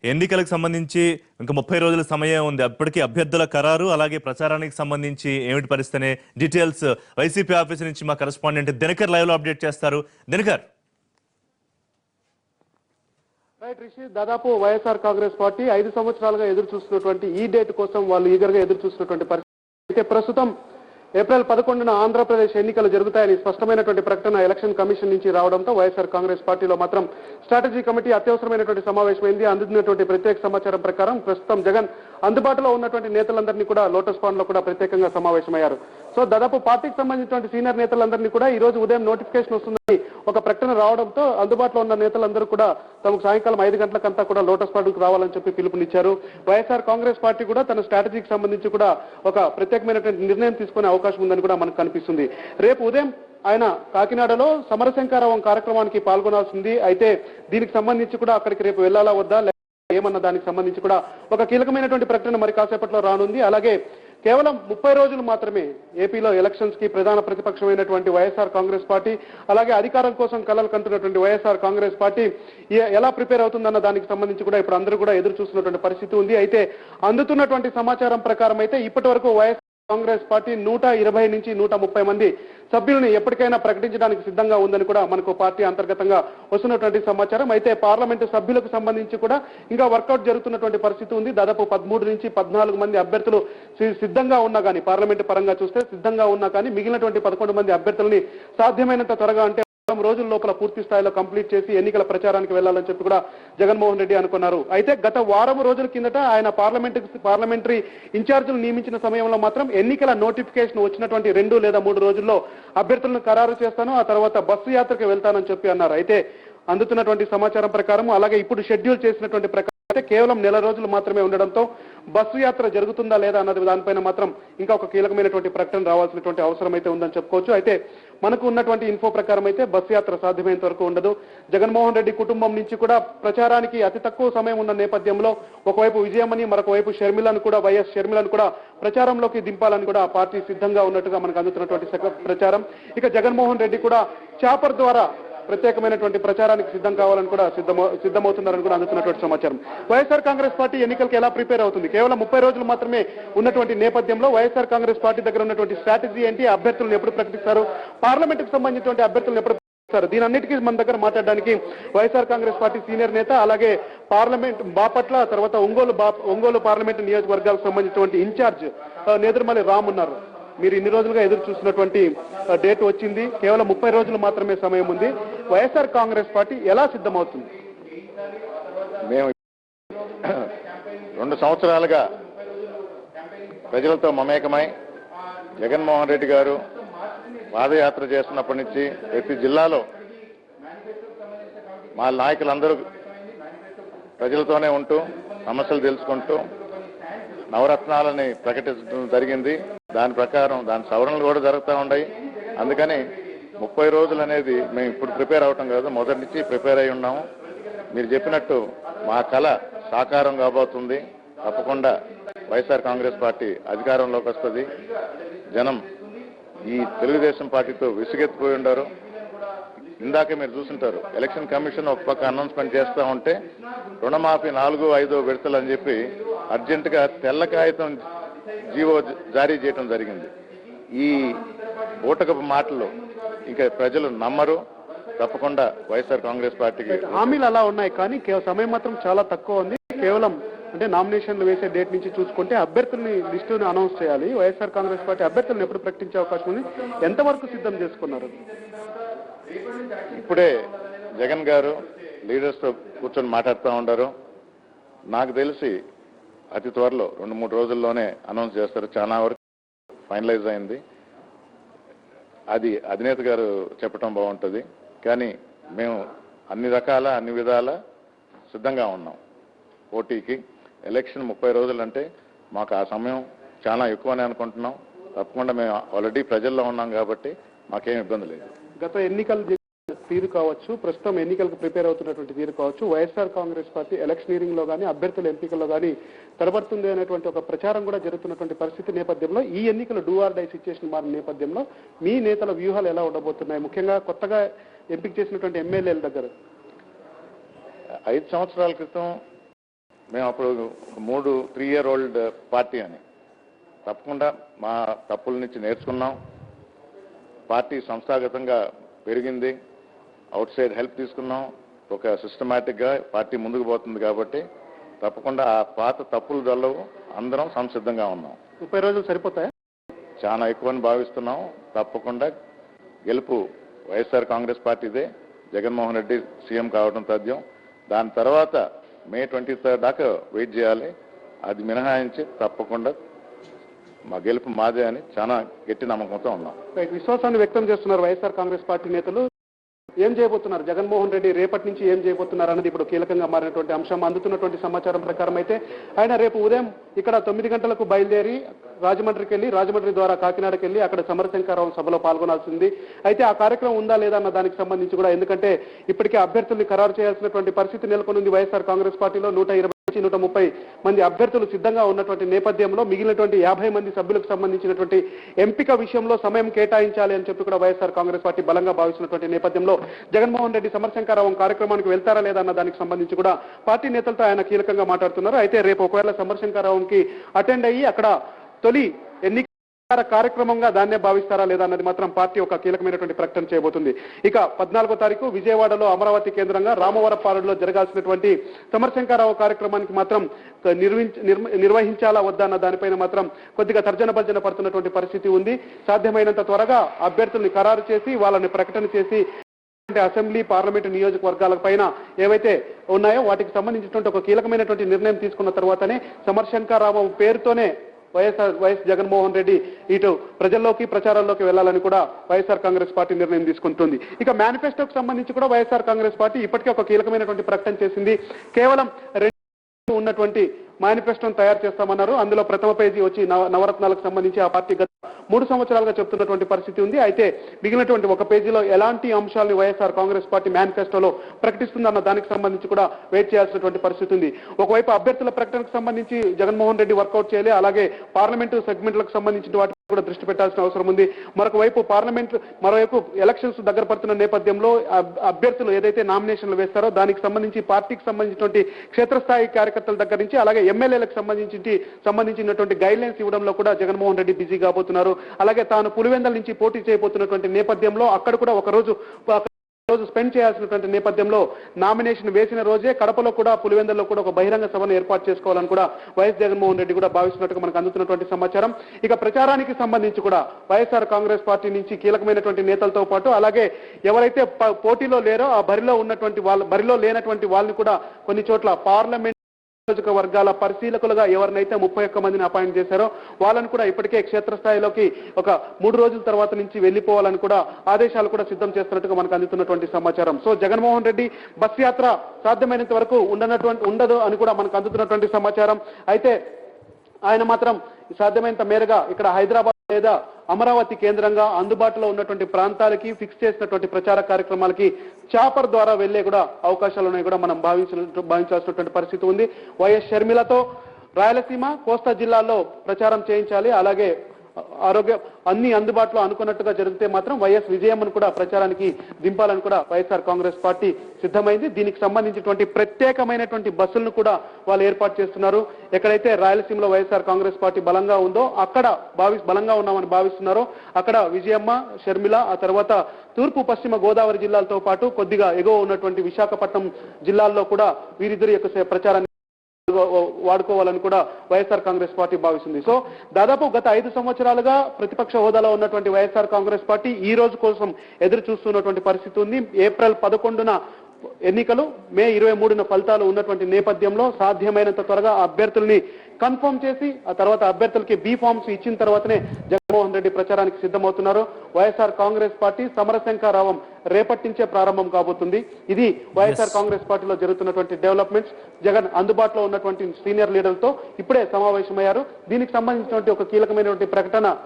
ఎన్నికలకు సంబంధించి ఇంకా 30 రోజుల సమయం ఉంది. అప్పటికి అభ్యర్థుల ఖరారు అలాగే ప్రచారానికి సంబంధించి ఏమిటి పరిస్థితి డీటెయిల్స్ వైసీపీ ఆఫీస్ నుంచి మా కరెస్పాండెంట్ దినకర్ లైవ్ లో అప్డేట్ చేస్తారు. దినకర్. రైట్ రిషి, దాదాపు వైఎస్ఆర్ కాంగ్రెస్ పార్టీ 5 సంవత్సరాలుగా ఎదురు చూస్తున్నటువంటి ఈ డేట్ కోసం వాళ్ళు ఈగర్గా ఎదురు చూస్తున్నటువంటి పరిస్థితి అయితే ప్రస్తుతం ఏప్రిల్ 11న ఆంధ్రప్రదేశ్ ఎన్నికలు జరుగుతాయని స్పష్టమైనటువంటి ప్రకటన ఎలక్షన్ కమిషన్ నుంచి రావడంతో వైఎస్ఆర్ కాంగ్రెస్ పార్టీలో మాత్రం స్ట్రాటజీ కమిటీ అత్యవసరమైనటువంటి సమావేశమైంది. అందుతున్నటువంటి ప్రత్యేక సమాచారం ప్రకారం ప్రస్తుతం జగన్ అందుబాటులో ఉన్నటువంటి నేతలందరినీ కూడా లోటస్ పాండ్ లో కూడా ప్రత్యేకంగా సమావేశమయ్యారు. సో దాదాపు పార్టీకి సంబంధించినటువంటి సీనియర్ నేతలందరినీ కూడా ఈ రోజు ఉదయం నోటిఫికేషన్ వస్తుందని ఒక ప్రకటన రావడంతో అందుబాటులో ఉన్న నేతలందరూ కూడా తమకు సాయంకాలం 5 గంటలకంతా కూడా లోటస్ పాండ్కు రావాలని చెప్పి పిలుపునిచ్చారు. వైఎస్ఆర్ కాంగ్రెస్ పార్టీ కూడా తన స్ట్రాటజీకి సంబంధించి కూడా ఒక ప్రత్యేకమైనటువంటి నిర్ణయం తీసుకునే అవకాశం ఉందని కూడా మనకు కనిపిస్తుంది. రేపు ఉదయం ఆయన కాకినాడలో సమరశంకారావం కార్యక్రమానికి పాల్గొనాల్సింది. అయితే దీనికి సంబంధించి కూడా అక్కడికి రేపు వెళ్లాలా వద్దా ఏమన్న దానికి సంబంధించి కూడా ఒక కీలకమైనటువంటి ప్రకటన మరి కాసేపట్లో రానుంది. అలాగే కేవలం 30 రోజులు మాత్రమే ఏపీలో ఎలక్షన్స్ కి ప్రధాన ప్రతిపక్షమైనటువంటి వైఎస్ఆర్ కాంగ్రెస్ పార్టీ అలాగే అధికారం కోసం కలలు కంటున్నటువంటి వైఎస్ఆర్ కాంగ్రెస్ పార్టీ ఎలా ప్రిపేర్ అవుతుందన్న దానికి సంబంధించి కూడా ఇప్పుడు అందరూ కూడా ఎదురు చూస్తున్నటువంటి పరిస్థితి ఉంది. అయితే అందుతున్నటువంటి సమాచారం ప్రకారం అయితే ఇప్పటి వరకు వైఎస్ఆర్ కాంగ్రెస్ పార్టీ 120 నుంచి 130 మంది సభ్యులను ఎప్పటికైనా ప్రకటించడానికి సిద్ధంగా ఉందని కూడా మనకు పార్టీ అంతర్గతంగా వస్తున్నటువంటి సమాచారం. అయితే పార్లమెంటు సభ్యులకు సంబంధించి కూడా ఇంకా వర్కౌట్ జరుగుతున్నటువంటి పరిస్థితి ఉంది. దాదాపు 13 నుంచి 14 మంది అభ్యర్థులు సిద్ధంగా ఉన్నా కానీ పార్లమెంటు పరంగా చూస్తే సిద్ధంగా ఉన్నా కానీ మిగిలినటువంటి 11 మంది అభ్యర్థులని సాధ్యమైనంత త్వరగా అంటే రోజుల లోపల పూర్తి స్థాయిలో కంప్లీట్ చేసి ఎన్నికల ప్రచారానికి వెళ్లాలని చెప్పి కూడా జగన్మోహన్ రెడ్డి అనుకున్నారు. అయితే గత వారం రోజుల కిందట ఆయన పార్లమెంటరీ ఇన్ఛార్జీలు నియమించిన సమయంలో మాత్రం ఎన్నికల నోటిఫికేషన్ వచ్చినటువంటి 2 లేదా 3 రోజుల్లో అభ్యర్థులను ఖరారు చేస్తాను, ఆ తర్వాత బస్సు యాత్రకు వెళ్తానని చెప్పి అన్నారు. అయితే అందుతున్నటువంటి సమాచారం ప్రకారం అలాగే ఇప్పుడు షెడ్యూల్ చేసినటువంటి ప్రకారం అయితే కేవలం 1 రోజులు మాత్రమే ఉండడంతో బస్సు యాత్ర జరుగుతుందా లేదా అన్నది దానిపైన మాత్రం ఇంకా ఒక కీలకమైనటువంటి ప్రకటన రావాల్సినటువంటి అవసరం అయితే ఉందని చెప్పుకోవచ్చు. అయితే మనకు ఉన్నటువంటి ఇన్ఫో ప్రకారం అయితే బస్సు యాత్ర సాధ్యమైనంత వరకు ఉండదు. జగన్మోహన్ రెడ్డి కుటుంబం నుంచి కూడా ప్రచారానికి అతి తక్కువ సమయం ఉన్న నేపథ్యంలో ఒకవైపు విజయమని మరొక వైపు షర్మిలను కూడా వైఎస్ షర్మిలను కూడా ప్రచారంలోకి దింపాలని కూడా ఆ పార్టీ సిద్ధంగా ఉన్నట్టుగా మనకు అందుతున్నటువంటి ప్రచారం. ఇక జగన్మోహన్ రెడ్డి కూడా చాపర్ ద్వారా ప్రత్యేకమైనటువంటి ప్రచారానికి సిద్ధం కావాలని కూడా సిద్ధమవుతున్నారని కూడా అందుతున్నటువంటి సమాచారం. వైఎస్ఆర్ కాంగ్రెస్ పార్టీ ఎన్నికలకు ఎలా ప్రిపేర్ అవుతుంది? కేవలం 30 రోజులు మాత్రమే ఉన్నటువంటి నేపథ్యంలో వైఎస్ఆర్ కాంగ్రెస్ పార్టీ దగ్గర ఉన్నటువంటి స్ట్రాటజీ ఏంటి? అభ్యర్థులను ఎప్పుడు ప్రకటిస్తారు? పార్లమెంటుకు సంబంధించినటువంటి అభ్యర్థులను ఎప్పుడు ప్రకటిస్తారు? దీని అన్నిటికీ మన దగ్గర మాట్లాడడానికి వైఎస్ఆర్ కాంగ్రెస్ పార్టీ సీనియర్ నేత అలాగే పార్లమెంట్ బాపట్ల తర్వాత ఒంగోలు పార్లమెంటు నియోజకవర్గాలకు సంబంధించినటువంటి ఇన్ఛార్జ్ నేదురుమల్లి రామ్ ఉన్నారు. మీరు ఇన్ని రోజులుగా ఎదురు చూసినటువంటి డేట్ వచ్చింది. కేవలం 30 రోజులు మాత్రమే సమయం ఉంది. వైఎస్ఆర్ కాంగ్రెస్ పార్టీ ఎలా సిద్ధమవుతుంది? మేము 2 సంవత్సరాలుగా ప్రజలతో మమేకమై జగన్మోహన్ రెడ్డి గారు పాదయాత్ర చేస్తున్నప్పటి నుంచి ప్రతి జిల్లాలో మా నాయకులందరూ ప్రజలతోనే ఉంటూ సమస్యలు తెలుసుకుంటూ నవరత్నాలని ప్రకటించడం జరిగింది. దాని ప్రకారం దాని సవరణలు కూడా జరుగుతూ ఉన్నాయి. అందుకని 30 రోజులు అనేది మేము ఇప్పుడు ప్రిపేర్ అవటం కాదు, మొదటి నుంచి ప్రిపేర్ అయి ఉన్నాము. మీరు చెప్పినట్టు మా కళ సాకారం కాబోతుంది. తప్పకుండా వైఎస్ఆర్ కాంగ్రెస్ పార్టీ అధికారంలోకి వస్తుంది. జనం ఈ తెలుగుదేశం పార్టీతో విసుగెత్తిపోయి ఉండారు. ఇందాకే మీరు చూస్తుంటారు, ఎలక్షన్ కమిషన్ ఒక పక్క అనౌన్స్మెంట్ చేస్తూ ఉంటే రుణమాఫీ 4, 5 విడతలు అని చెప్పి అర్జెంటుగా తెల్ల కాగితం జీవో జారీ చేయడం జరిగింది. ఈ బూటకపు మాటలు ఇంకా ప్రజలు నమ్మరు. తప్పకుండా వైఎస్ఆర్ కాంగ్రెస్ పార్టీకి హామీలు అలా ఉన్నాయి కానీ సమయం మాత్రం చాలా తక్కువ ఉంది. కేవలం అంటే నామినేషన్లు వేసే డేట్ నుంచి చూసుకుంటే అభ్యర్థుల్ని లిస్టుని అనౌన్స్ చేయాలి. వైఎస్ఆర్ కాంగ్రెస్ పార్టీ అభ్యర్థులను ఎప్పుడు ప్రకటించే అవకాశం ఉంది? ఎంతవరకు సిద్ధం చేసుకున్నారు? ఇప్పుడే జగన్ గారు లీడర్స్తో కూర్చొని మాట్లాడుతూ ఉంటారు. నాకు తెలిసి అతి త్వరలో 2-3 రోజుల్లోనే అనౌన్స్ చేస్తారు. చాలా వరకు ఫైనలైజ్ అయింది. అది అధినేత గారు చెప్పడం బాగుంటుంది. కానీ మేము అన్ని విధాల సిద్ధంగా ఉన్నాం పోటీకి. ఎలక్షన్ 30 రోజులు అంటే మాకు ఆ సమయం చాలా ఎక్కువనే అనుకుంటున్నాం. తప్పకుండా మేము ఆల్రెడీ ప్రజల్లో ఉన్నాం కాబట్టి మాకేం ఇబ్బంది లేదు. గత ఎన్నికల తీరు కావచ్చు, ప్రస్తుతం ఎన్నికలకు ప్రిపేర్ అవుతున్నటువంటి తీరు కావచ్చు, వైఎస్ఆర్ కాంగ్రెస్ పార్టీ ఎలక్షనీరింగ్ లో కానీ అభ్యర్థుల ఎంపికల్లో కానీ తడబడుతుంది అనేటువంటి ఒక ప్రచారం కూడా జరుగుతున్నటువంటి పరిస్థితి నేపథ్యంలో ఈ ఎన్నికలు డూ ఆర్ డై సిచ్యుయేషన్ మారిన నేపథ్యంలో మీ నేతల వ్యూహాలు ఎలా ఉండబోతున్నాయి? ముఖ్యంగా కొత్తగా ఎంపిక చేసినటువంటి ఎమ్మెల్యేల దగ్గర 5 సంవత్సరాల క్రితం మేము అప్పుడు 3 year old పార్టీ అని. తప్పకుండా మా తప్పుల నుంచి నేర్చుకున్నాం. పార్టీ సంస్థాగతంగా పెరిగింది, అవుట్ సైడ్ హెల్ప్ తీసుకున్నాం. ఒక సిస్టమేటిక్గా పార్టీ ముందుకు పోతుంది కాబట్టి తప్పకుండా ఆ పాత తప్పులు దొల్లవు, అందరం సంసిద్ధంగా ఉన్నాం. 30 రోజులు సరిపోతాయా? చాలా ఎక్కువని భావిస్తున్నాం. తప్పకుండా గెలుపు వైఎస్ఆర్ కాంగ్రెస్ పార్టీదే. జగన్మోహన్ రెడ్డి సీఎం కావడం తథ్యం. దాని తర్వాత May 23 దాకా వెయిట్ చేయాలి. అది మినహాయించి తప్పకుండా మా గెలుపు మాదే అని చాలా గట్టి నమ్మకంతో ఉన్నాం. విశ్వాసాన్ని వ్యక్తం చేస్తున్నారు వైఎస్ఆర్ కాంగ్రెస్ పార్టీ నేతలు. ఏం చేయబోతున్నారు జగన్మోహన్ రెడ్డి, రేపటి నుంచి ఏం చేయబోతున్నారు అన్నది ఇప్పుడు కీలకంగా మారినటువంటి అంశం. అందుతున్నటువంటి సమాచారం ప్రకారం అయితే ఆయన రేపు ఉదయం ఇక్కడ 9 గంటలకు బయలుదేరి రాజమండ్రికి వెళ్ళి, రాజమండ్రి ద్వారా కాకినాడకి వెళ్ళి అక్కడ సమరశంకారావు సభలో పాల్గొనాల్సింది. అయితే ఆ కార్యక్రమం ఉందా లేదా అన్న దానికి సంబంధించి కూడా, ఎందుకంటే ఇప్పటికే అభ్యర్థుల్ని ఖరారు చేయాల్సినటువంటి పరిస్థితి నెలకొనుంది వైఎస్ఆర్ కాంగ్రెస్ పార్టీలో. 120 నుంచి 130 మంది అభ్యర్థులు సిద్ధంగా ఉన్నటువంటి నేపథ్యంలో మిగిలినటువంటి 50 మంది సభ్యులకు సంబంధించినటువంటి ఎంపిక విషయంలో సమయం కేటాయించాలి అని చెప్పి కూడా వైఎస్ఆర్ కాంగ్రెస్ పార్టీ బలంగా భావిస్తున్నటువంటి నేపథ్యంలో జగన్మోహన్ రెడ్డి సమరశంకారావు కార్యక్రమానికి వెళ్తారా లేదా అన్న దానికి సంబంధించి కూడా పార్టీ నేతలతో ఆయన కీలకంగా మాట్లాడుతున్నారు. అయితే రేపు ఒకవేళ సమరశంకారావుకి అటెండ్ అయ్యి అక్కడ తొలి ఎన్నిక కార్యక్రమంగా దాన్నే భావిస్తారా లేదా అన్నది మాత్రం పార్టీ ఒక కీలకమైనటువంటి ప్రకటన చేయబోతుంది. ఇక 14వ తారీఖు విజయవాడలో అమరావతి కేంద్రంగా రామవరపాలెంలో జరగాల్సినటువంటి సమరశంకారావు కార్యక్రమానికి మాత్రం నిర్వహించాలా వద్దా అన్న దానిపైన మాత్రం కొద్దిగా తర్జన భర్జన పడుతున్నటువంటి పరిస్థితి ఉంది. సాధ్యమైనంత త్వరగా అభ్యర్థుల్ని ఖరారు చేసి వాళ్ళని ప్రకటన చేసి అసెంబ్లీ, పార్లమెంటు నియోజకవర్గాల పైన ఏవైతే ఉన్నాయో వాటికి సంబంధించినటువంటి ఒక కీలకమైనటువంటి నిర్ణయం తీసుకున్న తర్వాతనే సమరశంకారావు పేరుతోనే వైఎస్ జగన్మోహన్ రెడ్డి ఇటు ప్రజల్లోకి, ప్రచారాల్లోకి వెళ్లాలని కూడా వైఎస్ఆర్ కాంగ్రెస్ పార్టీ నిర్ణయం తీసుకుంటుంది. ఇక మేనిఫెస్టోకి సంబంధించి కూడా వైఎస్ఆర్ కాంగ్రెస్ పార్టీ ఇప్పటికే ఒక కీలకమైనటువంటి ప్రకటన చేసింది. కేవలం ఉన్నటువంటి మేనిఫెస్టోను తయారు చేస్తామన్నారు. అందులో ప్రథమ పేజీ వచ్చి నవరత్నాలకు సంబంధించి ఆ పార్టీ గత 3 సంవత్సరాలుగా చెప్తున్నటువంటి పరిస్థితి ఉంది. అయితే మిగిలినటువంటి ఒక పేజీలో ఎలాంటి అంశాలను వైఎస్ఆర్ కాంగ్రెస్ పార్టీ మేనిఫెస్టోలో ప్రకటిస్తుందన్న దానికి సంబంధించి కూడా వెయిట్ చేయాల్సినటువంటి పరిస్థితి ఉంది. ఒకవైపు అభ్యర్థుల ప్రకటనకు సంబంధించి జగన్మోహన్ రెడ్డి వర్కౌట్ చేయాలి, అలాగే పార్లమెంటు సెగ్మెంట్లకు సంబంధించిన వాటి కూడా దృష్టి పెట్టాల్సిన అవసరం ఉంది. మరోవైపు ఎలక్షన్స్ దగ్గర పడుతున్న నేపథ్యంలో అభ్యర్థులు ఏదైతే నామినేషన్లు వేస్తారో దానికి సంబంధించి పార్టీకి సంబంధించినటువంటి క్షేత్రస్థాయి కార్యకర్తల దగ్గర నుంచి అలాగే ఎమ్మెల్యేలకు సంబంధించినటువంటి గైడ్ లైన్స్ ఇవ్వడంలో కూడా జగన్మోహన్ రెడ్డి బిజీ కాబోతున్నారు. అలాగే తాను పులివెందల నుంచి పోటీ చేయబోతున్నటువంటి నేపథ్యంలో అక్కడ కూడా ఒక రోజు స్పెండ్ చేయాల్సినటువంటి నేపథ్యంలో నామినేషన్ వేసిన రోజే కడపలో కూడా, పులివెందుల్లో కూడా ఒక బహిరంగ సభను ఏర్పాటు చేసుకోవాలని కూడా వైఎస్ జగన్మోహన్ రెడ్డి కూడా భావిస్తున్నట్టుగా మనకు అందుతున్నటువంటి సమాచారం. ఇక ప్రచారానికి సంబంధించి కూడా వైఎస్ఆర్ కాంగ్రెస్ పార్టీ నుంచి కీలకమైనటువంటి నేతలతో పాటు అలాగే ఎవరైతే పోటీలో లేరో ఆ బరిలో లేనటువంటి వాళ్ళని కూడా కొన్ని చోట్ల పార్లమెంట్ నియోజకవర్గాల పరిశీలకులుగా ఎవరినైతే 31 మందిని అపాయింట్ చేశారో వాళ్ళని కూడా ఇప్పటికే క్షేత్రస్థాయిలోకి ఒక 3 రోజుల తర్వాత నుంచి వెళ్లిపోవాలని కూడా ఆదేశాలు కూడా సిద్ధం చేస్తున్నట్టుగా మనకు అందుతున్నటువంటి సమాచారం. సో జగన్మోహన్ రెడ్డి బస్ యాత్ర సాధ్యమైనంత వరకు ఉండదు అని కూడా మనకు అందుతున్నటువంటి సమాచారం. అయితే ఆయన మాత్రం సాధ్యమైనంత మేరగా ఇక్కడ హైదరాబాద్ లేదా అమరావతి కేంద్రంగా అందుబాటులో ఉన్నటువంటి ప్రాంతాలకి ఫిక్స్ చేసినటువంటి ప్రచార కార్యక్రమాలకి చాపర్ ద్వారా వెళ్లే కూడా అవకాశాలు ఉన్నాయి కూడా మనం భావించాల్సినటువంటి పరిస్థితి ఉంది. వైఎస్ షర్మిలతో రాయలసీమ, కోస్తా జిల్లాల్లో ప్రచారం చేయించాలి. అలాగే అన్ని అందుబాటులో అనుకున్నట్టుగా జరిగితే మాత్రం వైఎస్ విజయమ్మను కూడా ప్రచారానికి దింపాలని కూడా వైఎస్ఆర్ కాంగ్రెస్ పార్టీ సిద్ధమైంది. దీనికి సంబంధించినటువంటి ప్రత్యేకమైనటువంటి బస్సులను కూడా వాళ్ళు ఏర్పాటు చేస్తున్నారు. ఎక్కడైతే రాయలసీమలో వైఎస్ఆర్ కాంగ్రెస్ పార్టీ బలంగా ఉందో అక్కడ బలంగా ఉన్నామని భావిస్తున్నారో అక్కడ విజయమ్మ, షర్మిల, ఆ తర్వాత తూర్పు పశ్చిమ గోదావరి జిల్లాలతో పాటు కొద్దిగా ఎగువ ఉన్నటువంటి విశాఖపట్నం జిల్లాల్లో కూడా వీరిద్దరి యొక్క ప్రచారాన్ని వాడుకోవాలని కూడా వైఎస్ఆర్ కాంగ్రెస్ పార్టీ భావిస్తుంది. సో దాదాపు గత 5 సంవత్సరాలుగా ప్రతిపక్ష హోదాలో ఉన్నటువంటి వైఎస్ఆర్ కాంగ్రెస్ పార్టీ ఈ రోజు కోసం ఎదురు చూస్తున్నటువంటి పరిస్థితి ఉంది. ఏప్రిల్ 11న ఎన్నికలు, మే 23న ఫలితాలు ఉన్నటువంటి నేపథ్యంలో సాధ్యమైనంత త్వరగా అభ్యర్థుల్ని కన్ఫర్మ్ చేసి ఆ తర్వాత అభ్యర్థులకి బీ ఫామ్స్ ఇచ్చిన తర్వాతనే జగన్మోహన్ రెడ్డి ప్రచారానికి సిద్ధమవుతున్నారు. వైఎస్ఆర్ కాంగ్రెస్ పార్టీ సమరశంకారావం రేపటి నుంచే ప్రారంభం కాబోతుంది. ఇది వైఎస్ఆర్ కాంగ్రెస్ పార్టీలో జరుగుతున్నటువంటి డెవలప్మెంట్స్. జగన్ అందుబాటులో ఉన్నటువంటి సీనియర్ లీడర్లతో ఇప్పుడే సమావేశమయ్యారు. దీనికి సంబంధించినటువంటి ఒక కీలకమైనటువంటి ప్రకటన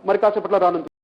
మరి కాసేపట్లో రానుంది.